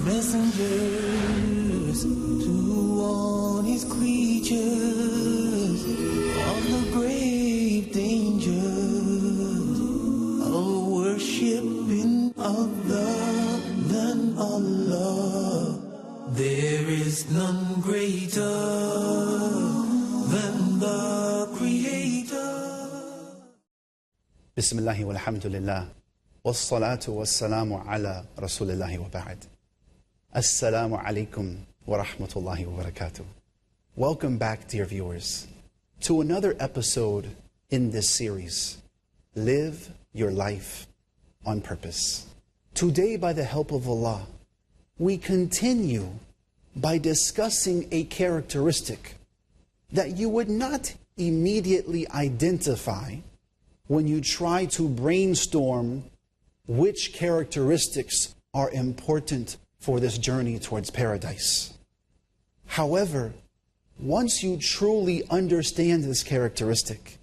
messengers to warn his creatures of the grave dangers of worshiping other than Allah. There is none greater than the Creator. Bismillahi walhamdulillah. Wassalatu wassalamu ala rasulillahi wa ba'd. Assalamu alaikum wa rahmatullahi wa barakatuh. Welcome back, dear viewers, to another episode in this series, Live Your Life on Purpose. Today, by the help of Allah, we continue by discussing a characteristic that you would not immediately identify when you try to brainstorm which characteristics are important for this journey towards paradise. However, once you truly understand this characteristic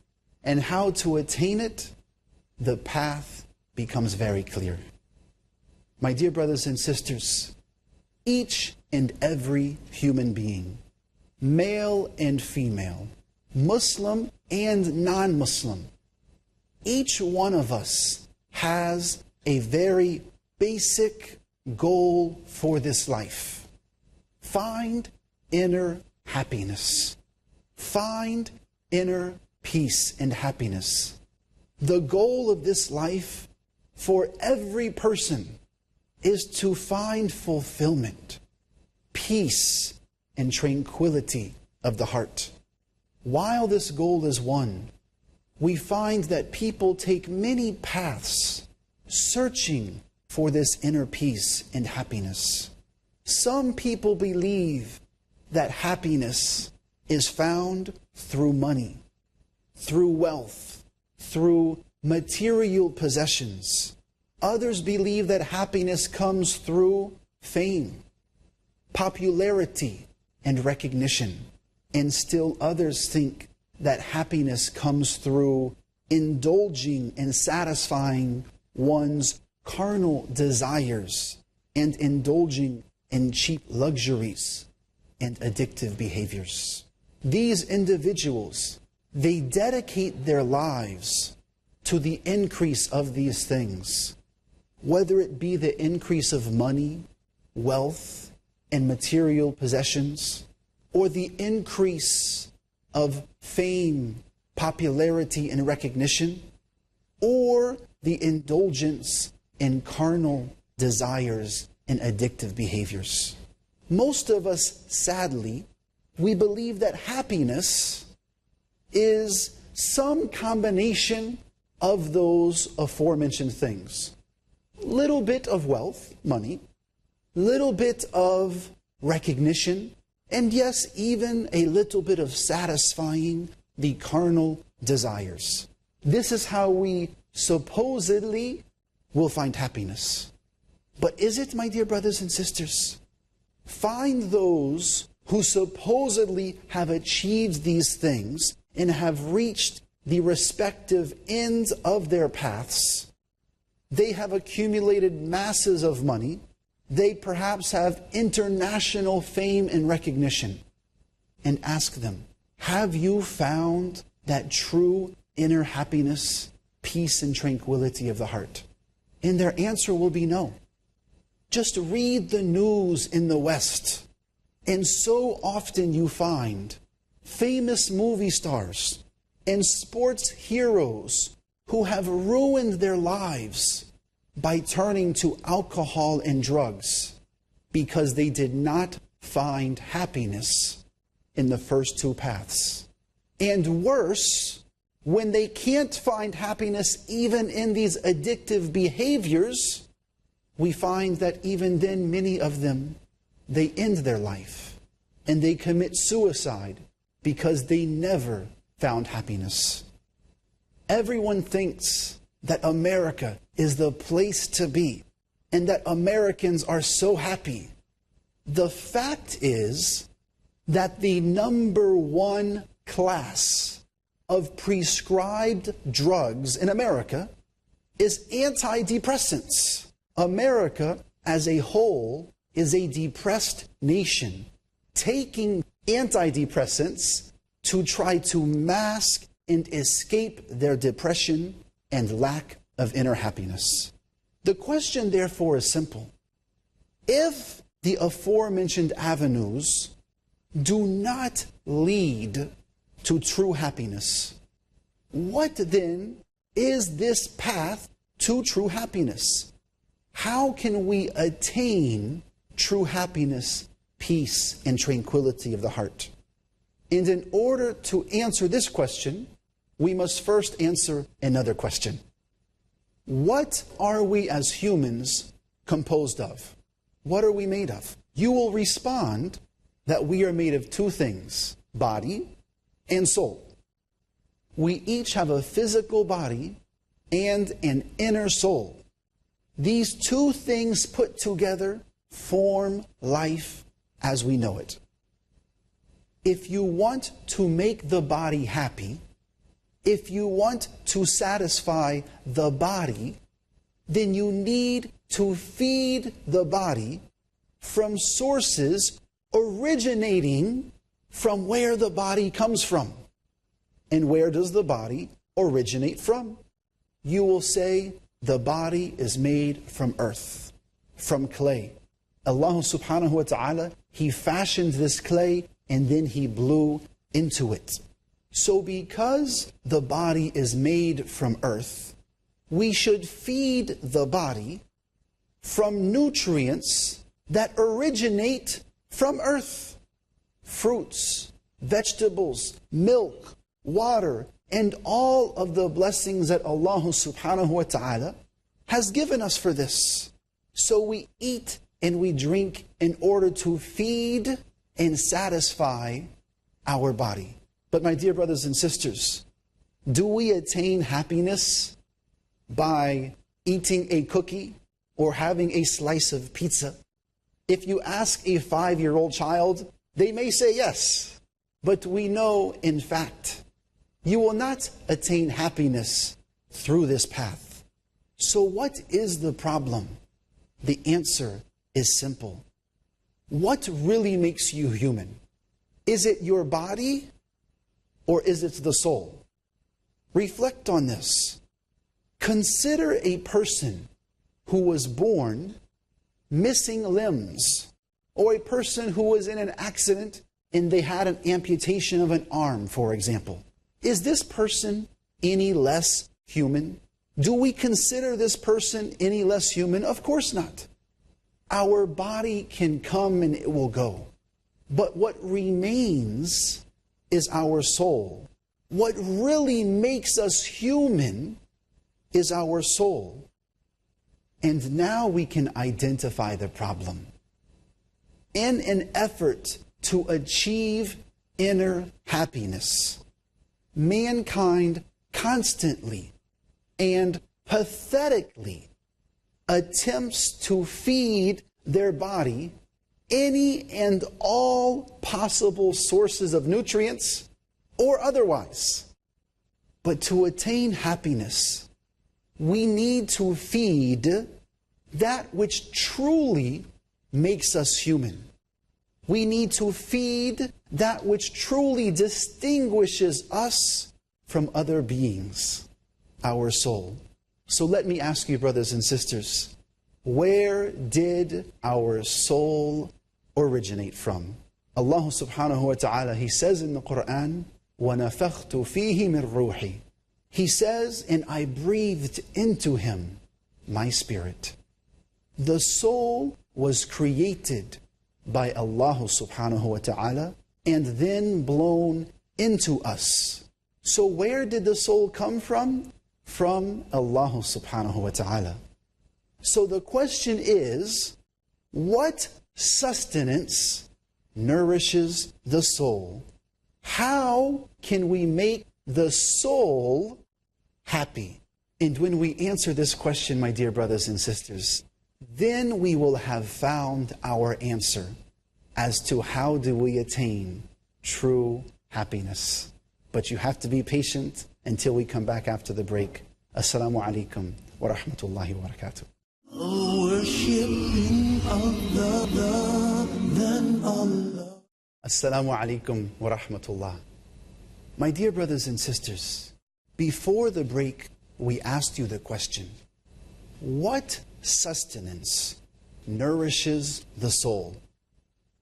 and how to attain it, the path becomes very clear. My dear brothers and sisters, each and every human being, male and female, Muslim and non-Muslim, each one of us has a very basic goal for this life. Find inner happiness. Find inner peace and happiness. The goal of this life for every person is to find fulfillment, peace, and tranquility of the heart. While this goal is one, we find that people take many paths searching for this inner peace and happiness. Some people believe that happiness is found through money, through wealth, through material possessions. Others believe that happiness comes through fame, popularity, and recognition. And still others think that happiness comes through indulging and satisfying one's carnal desires and indulging in cheap luxuries and addictive behaviors. These individuals, they dedicate their lives to the increase of these things, whether it be the increase of money, wealth, and material possessions, or the increase of fame, popularity, and recognition, or the indulgence in carnal desires and addictive behaviors. Most of us, sadly, we believe that happiness is some combination of those aforementioned things. Little bit of wealth, money, little bit of recognition, and yes, even a little bit of satisfying the carnal desires. This is how we supposedly will find happiness. But is it, my dear brothers and sisters? Find those who supposedly have achieved these things and have reached the respective ends of their paths. They have accumulated masses of money. They perhaps have international fame and recognition. And ask them, have you found that true inner happiness, peace, and tranquility of the heart? And their answer will be no. Just read the news in the West, and so often you find famous movie stars and sports heroes who have ruined their lives by turning to alcohol and drugs because they did not find happiness in the first two paths. And worse, when they can't find happiness even in these addictive behaviors, we find that even then many of them, they end their life and they commit suicide because they never found happiness. Everyone thinks that America is the place to be and that Americans are so happy. The fact is that the number one class of prescribed drugs in America is antidepressants. America as a whole is a depressed nation taking antidepressants to try to mask and escape their depression and lack of inner happiness. The question, therefore, is simple. If the aforementioned avenues do not lead to true happiness, what then is this path to true happiness? How can we attain true happiness, peace, and tranquility of the heart? And in order to answer this question, we must first answer another question. What are we as humans composed of? What are we made of? You will respond that we are made of two things, body and soul. We each have a physical body and an inner soul. These two things put together form life as we know it. If you want to make the body happy, if you want to satisfy the body, then you need to feed the body from sources originating from where the body comes from. And where does the body originate from? You will say the body is made from earth, from clay. Allah subhanahu wa ta'ala, He fashioned this clay and then He blew into it. So because the body is made from earth, we should feed the body from nutrients that originate from earth. Fruits, vegetables, milk, water, and all of the blessings that Allah subhanahu wa ta'ala has given us for this. So we eat and we drink in order to feed and satisfy our body. But my dear brothers and sisters, do we attain happiness by eating a cookie or having a slice of pizza? If you ask a 5-year-old child, they may say yes. But we know, in fact, you will not attain happiness through this path. So what is the problem? The answer is simple. What really makes you human? Is it your body or is it the soul? Reflect on this. Consider a person who was born missing limbs, or a person who was in an accident and they had an amputation of an arm, for example. Is this person any less human? Do we consider this person any less human? Of course not. Our body can come and it will go. But what remains is our soul. What really makes us human is our soul. And now we can identify the problem. In an effort to achieve inner happiness, mankind constantly and pathetically attempts to feed their body any and all possible sources of nutrients or otherwise. But to attain happiness, we need to feed that which truly makes us human. We need to feed that which truly distinguishes us from other beings, our soul. So let me ask you, brothers and sisters, where did our soul originate from? Allah subhanahu wa ta'ala, He says in the Quran, وَنَفَخْتُ فِيهِ مِنْ رُوحِي. He says, and I breathed into him my spirit. The soul was created by Allah subhanahu wa ta'ala and then blown into us. So where did the soul come from? From Allah subhanahu wa ta'ala. So the question is, what sustenance nourishes the soul? How can we make the soul happy? And when we answer this question, my dear brothers and sisters, then we will have found our answer as to how do we attain true happiness. But you have to be patient until we come back after the break. Assalamu alaikum wa rahmatullahi wa barakatuh. Worshiping Allah. Assalamu alaikum wa rahmatullah. My dear brothers and sisters, before the break, we asked you the question, what sustenance nourishes the soul?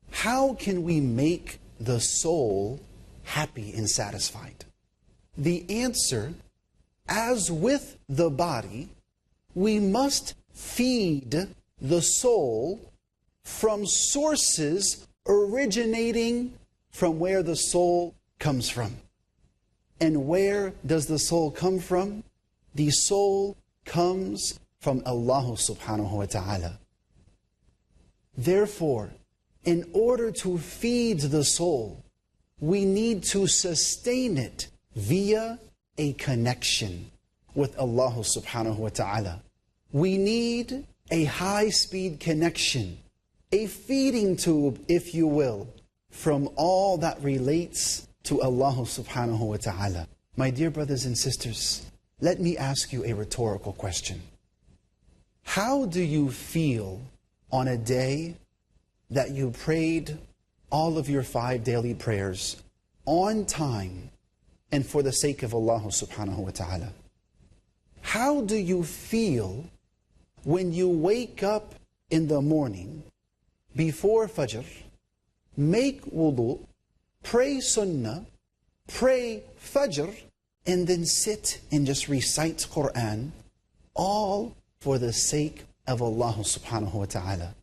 How can we make the soul happy and satisfied? The answer, as with the body, we must feed the soul from sources originating from where the soul comes from. And where does the soul come from? The soul comes from Allah subhanahu wa ta'ala. Therefore, in order to feed the soul, we need to sustain it via a connection with Allah subhanahu wa ta'ala. We need a high-speed connection, a feeding tube, if you will, from all that relates to Allah subhanahu wa ta'ala. My dear brothers and sisters, let me ask you a rhetorical question. How do you feel on a day that you prayed all of your 5 daily prayers on time and for the sake of Allah subhanahu wa ta'ala? How do you feel when you wake up in the morning before Fajr, make wudu, pray Sunnah, pray Fajr, and then sit and just recite Quran, all for the sake of Allah subhanahu wa ta'ala?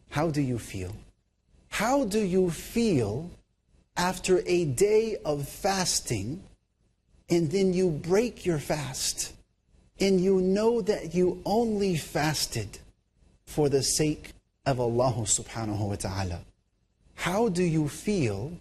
How do you feel? How do you feel after a day of fasting and then you break your fast and you know that you only fasted for the sake of Allah subhanahu wa ta'ala? How do you feel